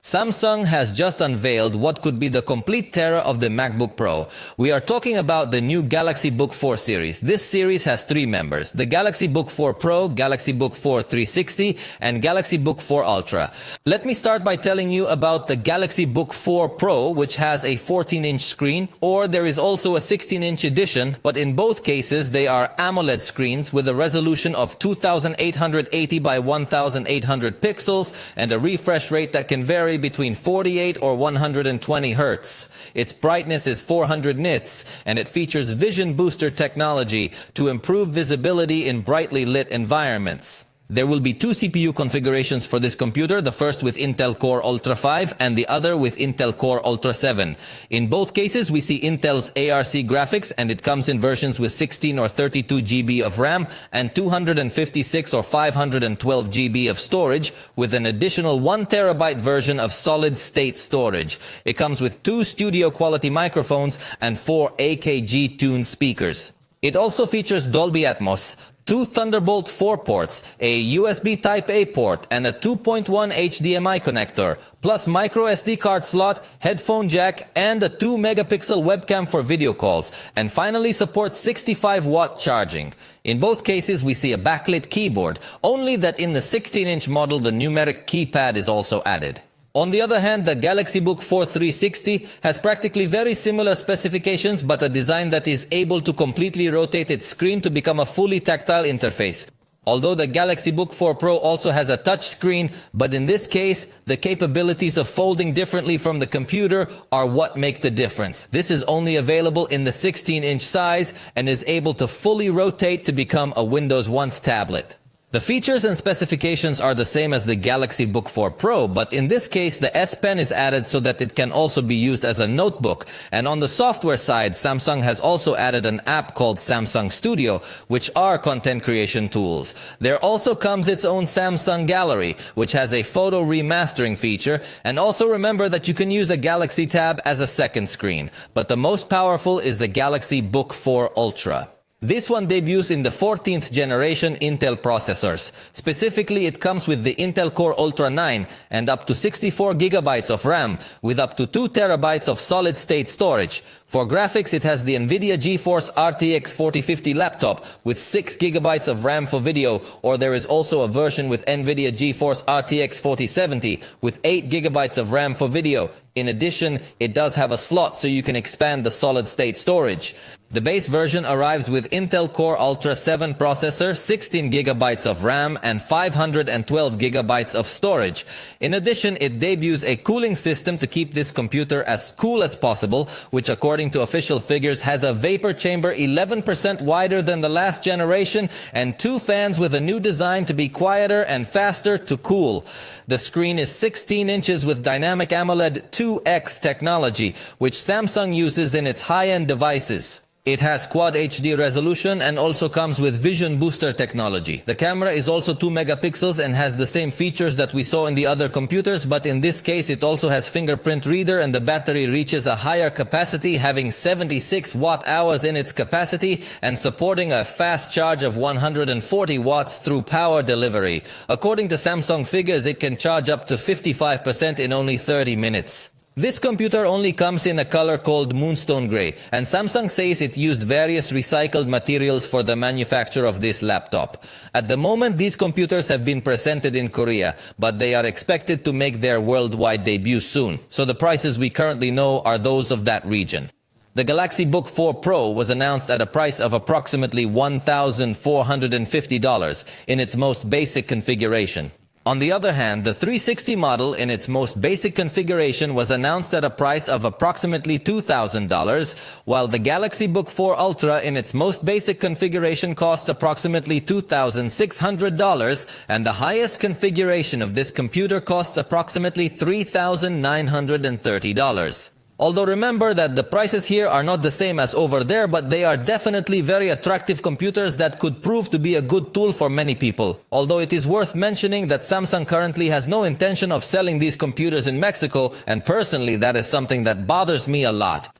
Samsung has just unveiled what could be the complete terror of the MacBook Pro. We are talking about the new Galaxy Book 4 series. This series has three members: the Galaxy Book 4 Pro, Galaxy Book 4 360, and Galaxy Book 4 Ultra. Let me start by telling you about the Galaxy Book 4 Pro, which has a 14-inch screen, or there is also a 16-inch edition, but in both cases they are AMOLED screens with a resolution of 2880 by 1800 pixels and a refresh rate that can vary between 48 or 120 Hz. Its brightness is 400 nits, and it features vision booster technology to improve visibility in brightly lit environments. There will be two CPU configurations for this computer, the first with Intel Core Ultra 5 and the other with Intel Core Ultra 7. In both cases, we see Intel's ARC graphics, and it comes in versions with 16 or 32 GB of RAM and 256 or 512 GB of storage, with an additional 1 TB version of solid-state storage. It comes with two studio-quality microphones and 4 AKG-tuned speakers. It also features Dolby Atmos, two Thunderbolt 4 ports, a USB Type-A port, and a 2.1 HDMI connector, plus micro SD card slot, headphone jack, and a 2-megapixel webcam for video calls, and finally supports 65-watt charging. In both cases, we see a backlit keyboard, only that in the 16-inch model the numeric keypad is also added. On the other hand, the Galaxy Book 4 360 has practically very similar specifications, but a design that is able to completely rotate its screen to become a fully tactile interface. Although the Galaxy Book 4 Pro also has a touch screen, but in this case, the capabilities of folding differently from the computer are what make the difference. This is only available in the 16-inch size and is able to fully rotate to become a Windows 1 tablet. The features and specifications are the same as the Galaxy Book 4 Pro, but in this case the S Pen is added so that it can also be used as a notebook. And on the software side, Samsung has also added an app called Samsung Studio, which are content creation tools. There also comes its own Samsung Gallery, which has a photo remastering feature, and also remember that you can use a Galaxy Tab as a second screen. But the most powerful is the Galaxy Book 4 Ultra. This one debuts in the 14th generation Intel processors. Specifically, it comes with the Intel Core Ultra 9 and up to 64 GB of RAM with up to 2 TB of solid-state storage. For graphics, it has the NVIDIA GeForce RTX 4050 laptop with 6 GB of RAM for video, or there is also a version with NVIDIA GeForce RTX 4070 with 8 GB of RAM for video. In addition, it does have a slot so you can expand the solid-state storage. The base version arrives with Intel Core Ultra 7 processor, 16 GB of RAM, and 512 GB of storage. In addition, it debuts a cooling system to keep this computer as cool as possible, which according to official figures has a vapor chamber 11% wider than the last generation and two fans with a new design to be quieter and faster to cool. The screen is 16 inches with dynamic AMOLED 2X technology, which Samsung uses in its high-end devices. It has Quad HD resolution and also comes with vision booster technology. The camera is also 2 megapixels and has the same features that we saw in the other computers, but in this case it also has fingerprint reader, and the battery reaches a higher capacity, having 76 watt-hours in its capacity and supporting a fast charge of 140 watts through power delivery. According to Samsung figures, it can charge up to 55% in only 30 minutes. This computer only comes in a color called Moonstone Gray, and Samsung says it used various recycled materials for the manufacture of this laptop. At the moment, these computers have been presented in Korea, but they are expected to make their worldwide debut soon, so the prices we currently know are those of that region. The Galaxy Book 4 Pro was announced at a price of approximately $1,450 in its most basic configuration. On the other hand, the 360 model in its most basic configuration was announced at a price of approximately $2,000, while the Galaxy Book 4 Ultra in its most basic configuration costs approximately $2,600, and the highest configuration of this computer costs approximately $3,930. Although remember that the prices here are not the same as over there, but they are definitely very attractive computers that could prove to be a good tool for many people. Although it is worth mentioning that Samsung currently has no intention of selling these computers in Mexico, and personally that is something that bothers me a lot.